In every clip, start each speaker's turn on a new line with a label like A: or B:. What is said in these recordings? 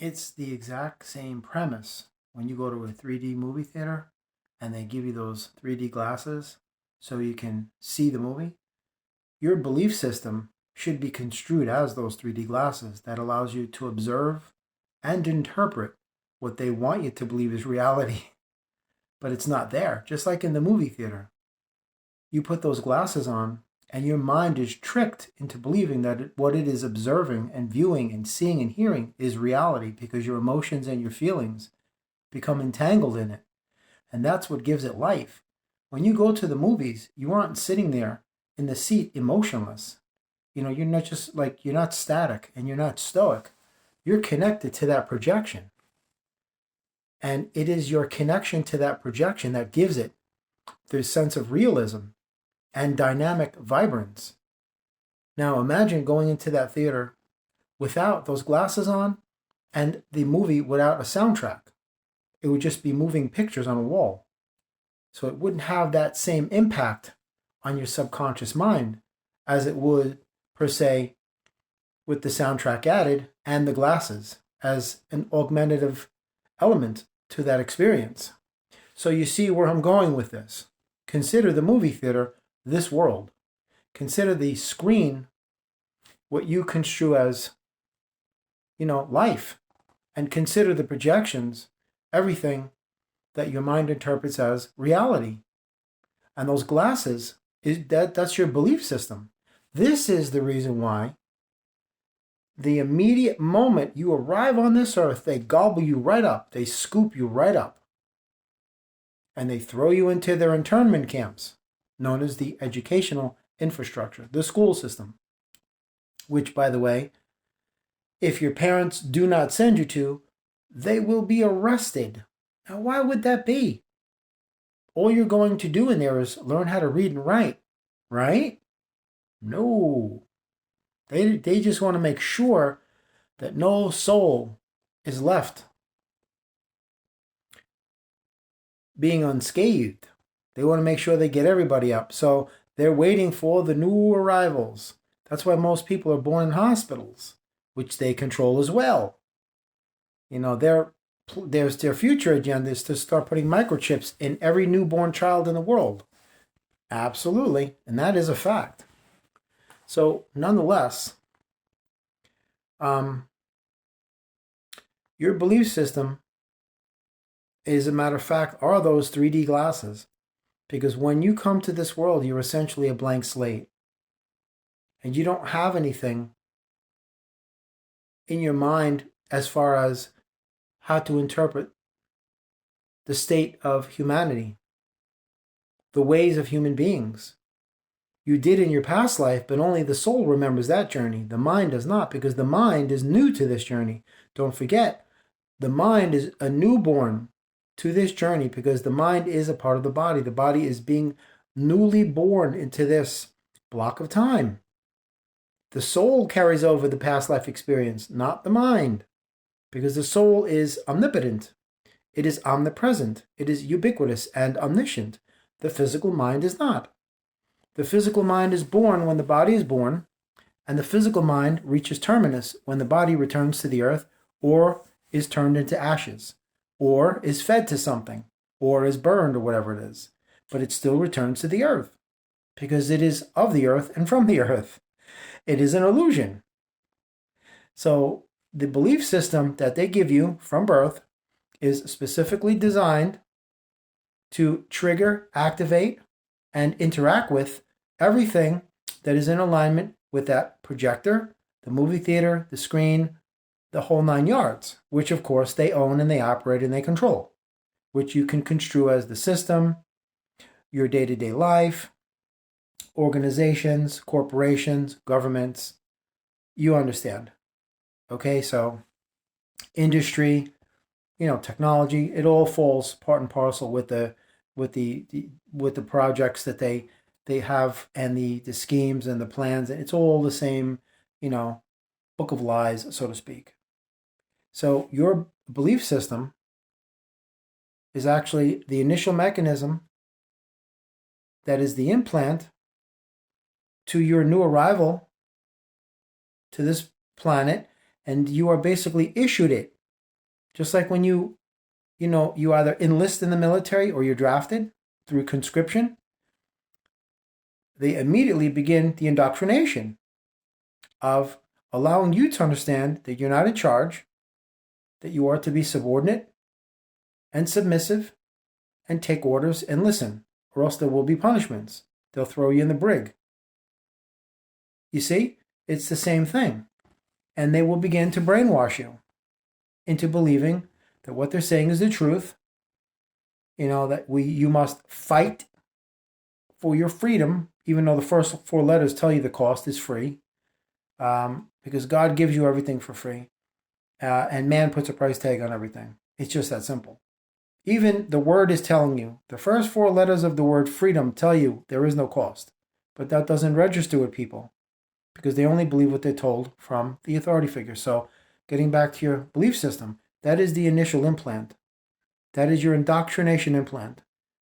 A: It's the exact same premise when you go to a 3D movie theater and they give you those 3D glasses so you can see the movie. Your belief system should be construed as those 3D glasses that allows you to observe and interpret what they want you to believe is reality, but it's not there. Just like in the movie theater, you put those glasses on and your mind is tricked into believing that what it is observing and viewing and seeing and hearing is reality because your emotions and your feelings become entangled in it. And that's what gives it life. When you go to the movies, you aren't sitting there in the seat emotionless. You're not just like, you're not static and you're not stoic. You're connected to that projection. And it is your connection to that projection that gives it the sense of realism and dynamic vibrance. Now imagine going into that theater without those glasses on and the movie without a soundtrack. It would just be moving pictures on a wall. So it wouldn't have that same impact on your subconscious mind as it would, per se, with the soundtrack added and the glasses as an augmentative element to that experience. So you see where I'm going with this. Consider the movie theater this world. Consider the screen what you construe as, life. And consider the projections, everything that your mind interprets as reality. And those glasses, that's your belief system. This is the reason why the immediate moment you arrive on this earth, they gobble you right up. They scoop you right up. And they throw you into their internment camps, known as the educational infrastructure, the school system, which, by the way, if your parents do not send you to, they will be arrested. Now, why would that be? All you're going to do in there is learn how to read and write, right? No. They just want to make sure that no soul is left being unscathed. They want to make sure they get everybody up. So they're waiting for the new arrivals. That's why most people are born in hospitals, which they control as well. Their future agenda is to start putting microchips in every newborn child in the world. Absolutely. And that is a fact. So nonetheless, your belief system, as a matter of fact, are those 3D glasses. Because when you come to this world, you're essentially a blank slate. And you don't have anything in your mind as far as how to interpret the state of humanity, the ways of human beings. You did in your past life, but only the soul remembers that journey. The mind does not, because the mind is new to this journey. Don't forget, the mind is a newborn to this journey because the mind is a part of the body. The body is being newly born into this block of time. The soul carries over the past life experience, not the mind, because the soul is omnipotent. It is omnipresent. It is ubiquitous and omniscient. The physical mind is not. The physical mind is born when the body is born, and the physical mind reaches terminus when the body returns to the earth or is turned into ashes, or is fed to something, or is burned, or whatever it is. But it still returns to the earth, because it is of the earth and from the earth. It is an illusion. So the belief system that they give you from birth is specifically designed to trigger, activate, and interact with everything that is in alignment with that projector, the movie theater, the screen, the whole nine yards, which of course they own and they operate and they control, which you can construe as the system, your day-to-day life, organizations, corporations, governments. You understand. Okay, so industry, technology, it all falls part and parcel with the projects that they have and the schemes and the plans. It's all the same, book of lies, so to speak. So your belief system is actually the initial mechanism that is the implant to your new arrival to this planet, and you are basically issued it Just like when you either enlist in the military or you're drafted through conscription, they immediately begin the indoctrination of allowing you to understand that you're not in charge, that you are to be subordinate and submissive and take orders and listen, or else there will be punishments. They'll throw you in the brig. You see, it's the same thing. And they will begin to brainwash you into believing that what they're saying is the truth. That you must fight for your freedom, even though the first four letters tell you the cost is free, because God gives you everything for free, and man puts a price tag on everything. It's just that simple. Even the word is telling you, the first four letters of the word freedom tell you there is no cost, but that doesn't register with people because they only believe what they're told from the authority figure. So getting back to your belief system, that is the initial implant. That is your indoctrination implant.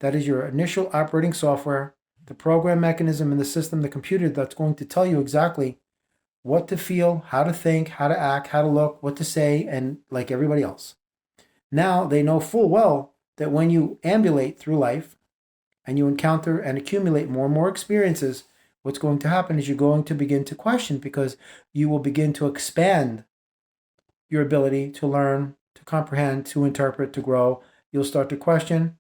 A: That is your initial operating software, the program mechanism in the system, the computer that's going to tell you exactly what to feel, how to think, how to act, how to look, what to say, and like everybody else. Now they know full well that when you ambulate through life and you encounter and accumulate more and more experiences, what's going to happen is you're going to begin to question, because you will begin to expand your ability to learn, to comprehend, to interpret, to grow. You'll start to question.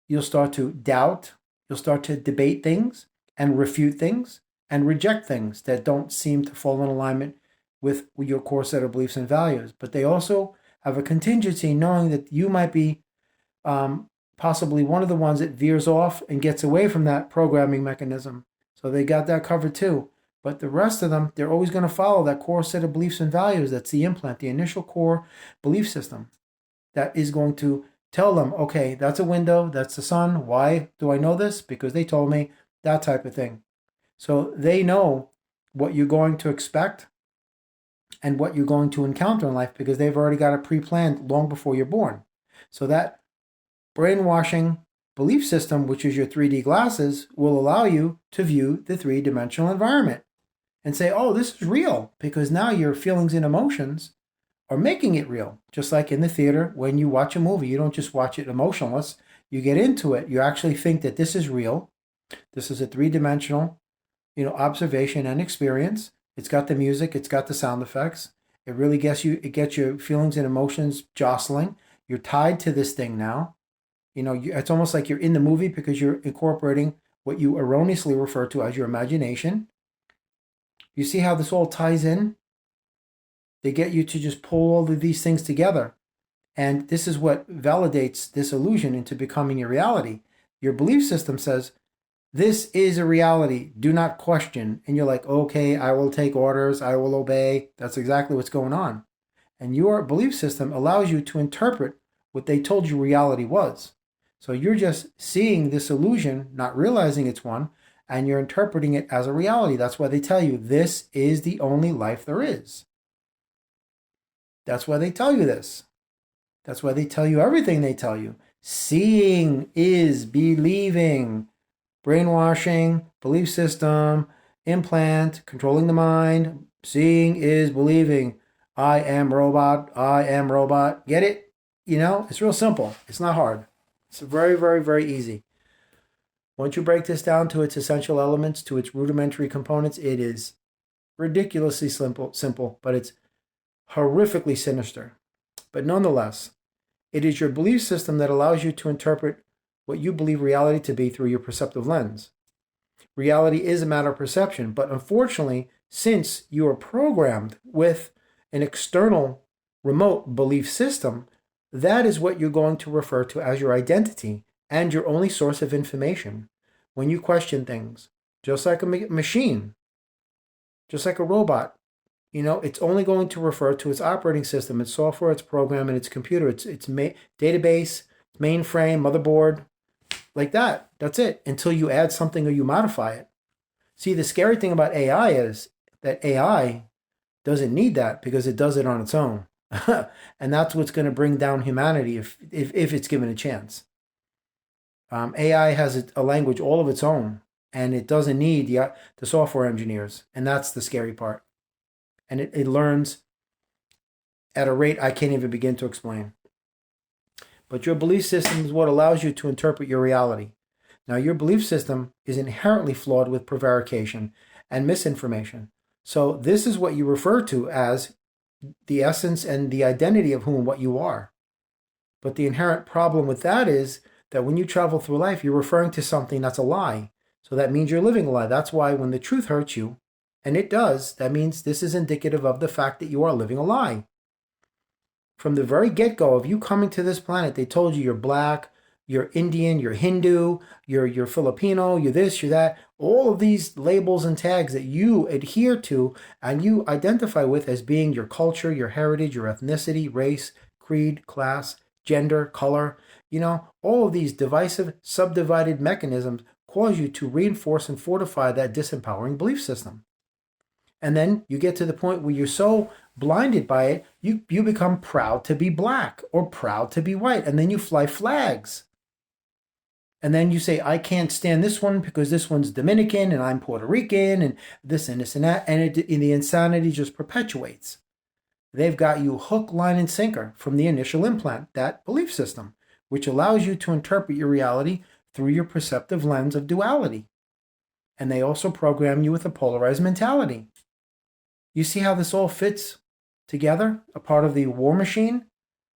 A: You'll start to doubt. You'll start to debate things and refute things and reject things that don't seem to fall in alignment with your core set of beliefs and values. But they also have a contingency knowing that you might be possibly one of the ones that veers off and gets away from that programming mechanism. So they got that covered too. But the rest of them, they're always going to follow that core set of beliefs and values. That's the implant, the initial core belief system that is going to tell them, okay, that's a window, that's the sun. Why do I know this? Because they told me, that type of thing. So they know what you're going to expect and what you're going to encounter in life because they've already got it pre-planned long before you're born. So that brainwashing belief system, which is your 3D glasses, will allow you to view the three-dimensional environment and say, oh, this is real, because now your feelings and emotions are making it real. Just like in the theater, when you watch a movie, you don't just watch it emotionless. You get into it. You actually think that this is real. This is a three-dimensional, observation and experience. It's got the music. It's got the sound effects. It really gets your feelings and emotions jostling. You're tied to this thing now. It's almost like you're in the movie because you're incorporating what you erroneously refer to as your imagination. You see how this all ties in? They get you to just pull all of these things together. And this is what validates this illusion into becoming a reality. Your belief system says, this is a reality. Do not question. And you're like, okay, I will take orders. I will obey. That's exactly what's going on. And your belief system allows you to interpret what they told you reality was. So you're just seeing this illusion, not realizing it's one, and you're interpreting it as a reality. That's why they tell you this is the only life there is. That's why they tell you this. That's why they tell you everything they tell you. Seeing is believing. Brainwashing, belief system, implant, controlling the mind. Seeing is believing. I am robot. I am robot. Get it? It's real simple. It's not hard. It's very, very, very easy. Once you break this down to its essential elements, to its rudimentary components, it is ridiculously simple, but it's horrifically sinister. But nonetheless, it is your belief system that allows you to interpret what you believe reality to be through your perceptive lens. Reality is a matter of perception, but unfortunately, since you are programmed with an external remote belief system, that is what you're going to refer to as your identity and your only source of information when you question things. Just like a machine, just like a robot, it's only going to refer to its operating system, its software, its program, and its computer, its database, mainframe, motherboard, like that. That's it, until you add something or you modify it. See, the scary thing about AI is that AI doesn't need that because it does it on its own. And that's what's going to bring down humanity if it's given a chance. AI has a language all of its own, and it doesn't need the software engineers, and that's the scary part. And it learns at a rate I can't even begin to explain. But your belief system is what allows you to interpret your reality. Now, your belief system is inherently flawed with prevarication and misinformation. So this is what you refer to as the essence and the identity of who and what you are. But the inherent problem with that is that when you travel through life, you're referring to something that's a lie. So that means you're living a lie. That's why when the truth hurts you, and it does, that means this is indicative of the fact that you are living a lie. From the very get-go of you coming to this planet, they told you you're black, you're Indian, you're Hindu, you're Filipino, you're this, you're that. All of these labels and tags that you adhere to and you identify with as being your culture, your heritage, your ethnicity, race, creed, class, gender, color, all of these divisive, subdivided mechanisms cause you to reinforce and fortify that disempowering belief system. And then you get to the point where you're so blinded by it, you become proud to be black or proud to be white. And then you fly flags. And then you say, I can't stand this one because this one's Dominican and I'm Puerto Rican and this and this and that. And the insanity just perpetuates. They've got you hook, line, and sinker from the initial implant, that belief system, which allows you to interpret your reality through your perceptive lens of duality. And they also program you with a polarized mentality. You see how this all fits together? A part of the war machine,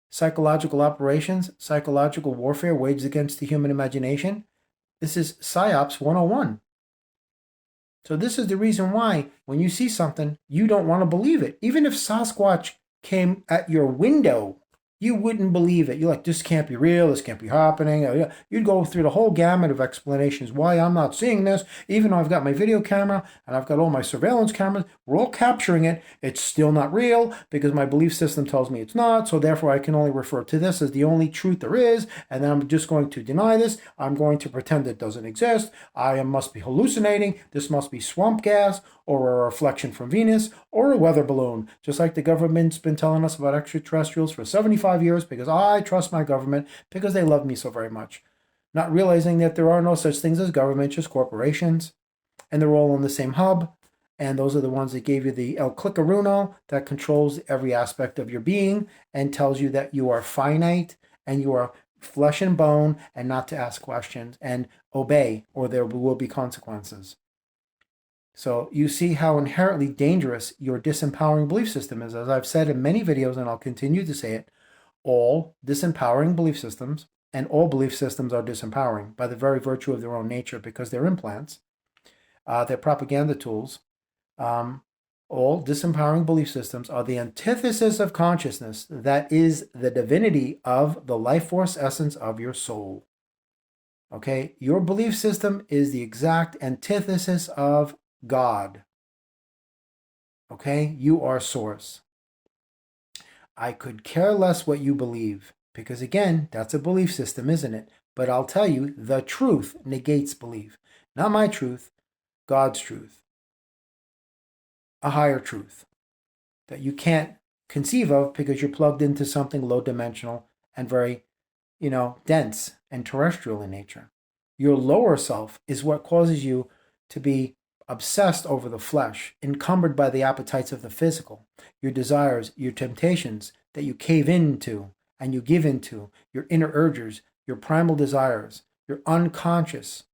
A: psychological operations, psychological warfare waged against the human imagination. This is PSYOPs 101. So this is the reason why when you see something, you don't want to believe it. Even if Sasquatch came at your window, you wouldn't believe it. You're like, this can't be real. This can't be happening. You'd go through the whole gamut of explanations why I'm not seeing this. Even though I've got my video camera and I've got all my surveillance cameras, we're all capturing it. It's still not real because my belief system tells me it's not. So therefore, I can only refer to this as the only truth there is. And then I'm just going to deny this. I'm going to pretend it doesn't exist. Must be hallucinating. This must be swamp gas or a reflection from Venus or a weather balloon. Just like the government's been telling us about extraterrestrials for 75 years because I trust my government because they love me so very much. Not realizing that there are no such things as government, just corporations. And they're all in the same hub. And those are the ones that gave you the El Clicaruno that controls every aspect of your being and tells you that you are finite and you are flesh and bone and not to ask questions and obey or there will be consequences. So you see how inherently dangerous your disempowering belief system is. As I've said in many videos, and I'll continue to say it, all disempowering belief systems, and all belief systems are disempowering by the very virtue of their own nature because they're implants, they're propaganda tools. All disempowering belief systems are the antithesis of consciousness that is the divinity of the life force essence of your soul. Okay? Your belief system is the exact antithesis of God. Okay? You are source. I could care less what you believe, because again, that's a belief system, isn't it? But I'll tell you, the truth negates belief. Not my truth, God's truth. A higher truth that you can't conceive of because you're plugged into something low dimensional and very, dense and terrestrial in nature. Your lower self is what causes you to be obsessed over the flesh, encumbered by the appetites of the physical, your desires, your temptations that you cave into and you give into, your inner urges, your primal desires, your unconscious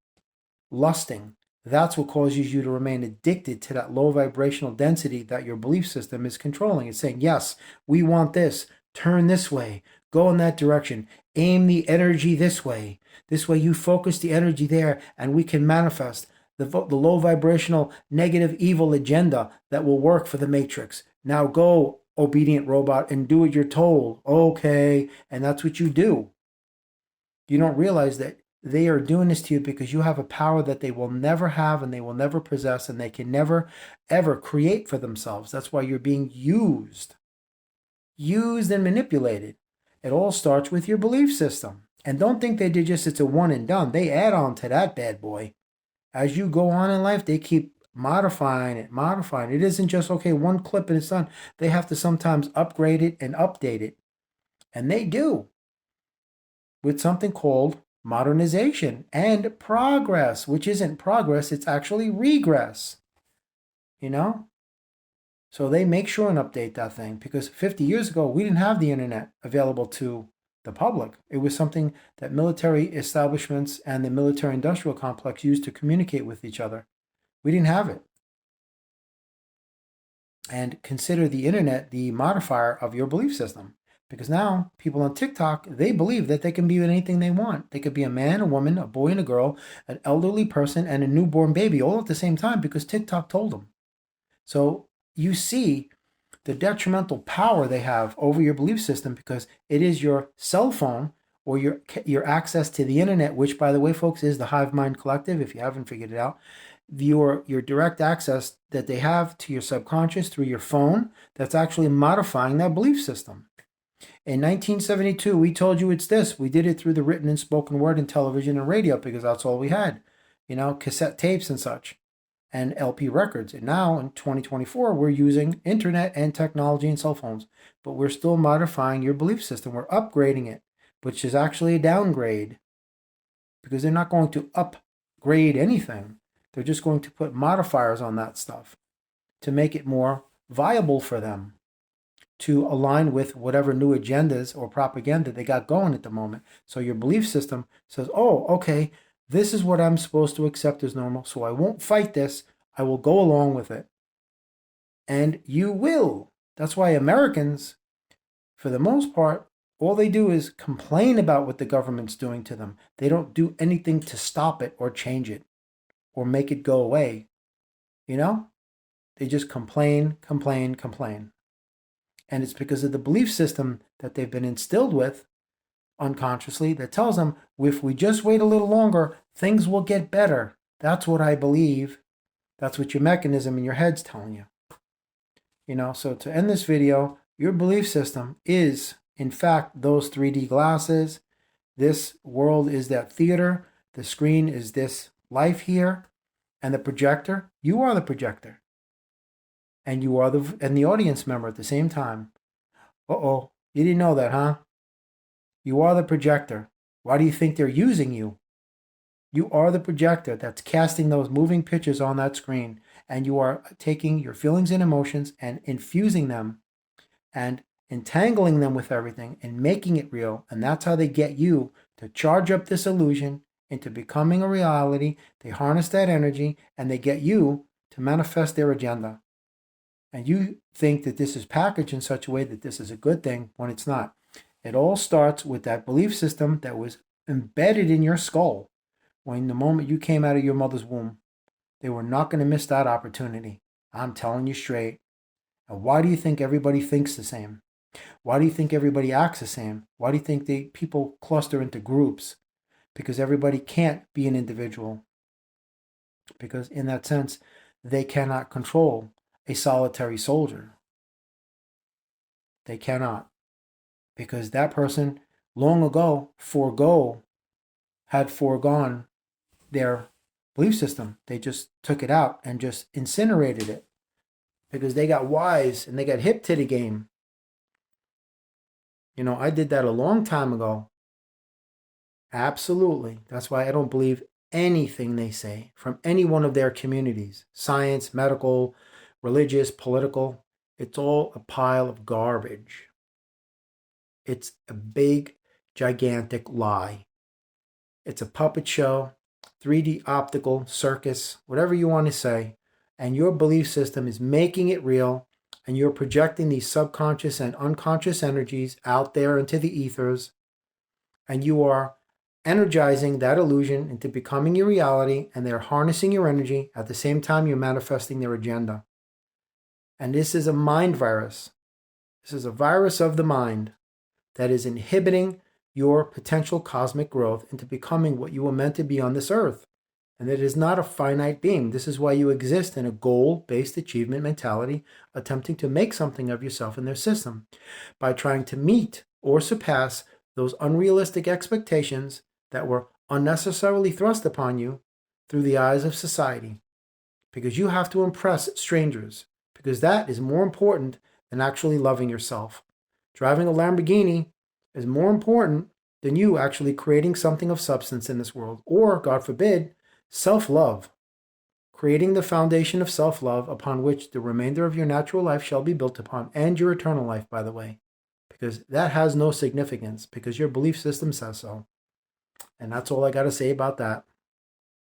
A: lusting. That's what causes you to remain addicted to that low vibrational density that your belief system is controlling. It's saying, yes, we want this, turn this way, go in that direction, aim the energy this way. This way you focus the energy there and we can manifest the low vibrational negative evil agenda that will work for the matrix. Now go, obedient robot, and do what you're told. Okay, and that's what you do. You don't realize that they are doing this to you because you have a power that they will never have and they will never possess and they can never, ever create for themselves. That's why you're being used and manipulated. It all starts with your belief system. And don't think it's a one and done. They add on to that bad boy. As you go on in life, they keep modifying it. It isn't just, okay, one clip and it's done. They have to sometimes upgrade it and update it. And they do. With something called modernization and progress, which isn't progress, it's actually regress. So they make sure and update that thing, because 50 years ago, we didn't have the internet available to the public. It was something that military establishments and the military industrial complex used to communicate with each other. We didn't have it. And consider the internet the modifier of your belief system. Because now people on TikTok, they believe that they can be anything they want. They could be a man, a woman, a boy and a girl, an elderly person, and a newborn baby all at the same time because TikTok told them. So you see the detrimental power they have over your belief system, because it is your cell phone or your access to the internet, which, by the way, folks, is the Hive Mind Collective, if you haven't figured it out. Your direct access that they have to your subconscious through your phone, that's actually modifying that belief system. In 1972, we told you it's this. We did it through the written and spoken word and television and radio because that's all we had, cassette tapes and such, and LP records. And now in 2024, we're using internet and technology and cell phones, but we're still modifying your belief system. We're upgrading it, which is actually a downgrade, because they're not going to upgrade anything. They're just going to put modifiers on that stuff to make it more viable for them, to align with whatever new agendas or propaganda they got going at the moment. So your belief system says, oh, okay, this is what I'm supposed to accept as normal, so I won't fight this. I will go along with it. And you will. That's why Americans, for the most part, all they do is complain about what the government's doing to them. They don't do anything to stop it or change it or make it go away. They just complain. And it's because of the belief system that they've been instilled with unconsciously that tells them, if we just wait a little longer, things will get better. That's what I believe. That's what your mechanism in your head's telling you. So to end this video, your belief system is, in fact, those 3D glasses. This world is that theater. The screen is this life here. And the projector, you are the projector. And you are the audience member at the same time. Uh-oh, you didn't know that, huh? You are the projector. Why do you think they're using you? You are the projector that's casting those moving pictures on that screen. And you are taking your feelings and emotions and infusing them and entangling them with everything and making it real. And that's how they get you to charge up this illusion into becoming a reality. They harness that energy and they get you to manifest their agenda. And you think that this is packaged in such a way that this is a good thing when it's not. It all starts with that belief system that was embedded in your skull when the moment you came out of your mother's womb. They were not going to miss that opportunity. I'm telling you straight. And why do you think everybody thinks the same? Why do you think everybody acts the same? Why do you think people cluster into groups? Because everybody can't be an individual. Because in that sense, they cannot control a solitary soldier. They cannot. Because that person long ago had foregone their belief system. They just took it out and just incinerated it. Because they got wise and they got hip to the game. I did that a long time ago. Absolutely. That's why I don't believe anything they say from any one of their communities. Science, medical, religious, political. It's all a pile of garbage. It's a big, gigantic lie. It's a puppet show, 3D optical circus, whatever you want to say. And your belief system is making it real. And you're projecting these subconscious and unconscious energies out there into the ethers. And you are energizing that illusion into becoming your reality. And they're harnessing your energy. At the same time, you're manifesting their agenda. And this is a mind virus. This is a virus of the mind that is inhibiting your potential cosmic growth into becoming what you were meant to be on this earth. And it is not a finite being. This is why you exist in a goal-based achievement mentality, attempting to make something of yourself in their system by trying to meet or surpass those unrealistic expectations that were unnecessarily thrust upon you through the eyes of society. Because you have to impress strangers, because that is more important than actually loving yourself. Driving a Lamborghini is more important than you actually creating something of substance in this world, or, God forbid, self-love. creating the foundation of self-love upon which the remainder of your natural life shall be built upon, and your eternal life, by the way, because that has no significance because your belief system says so. And that's all I got to say about that.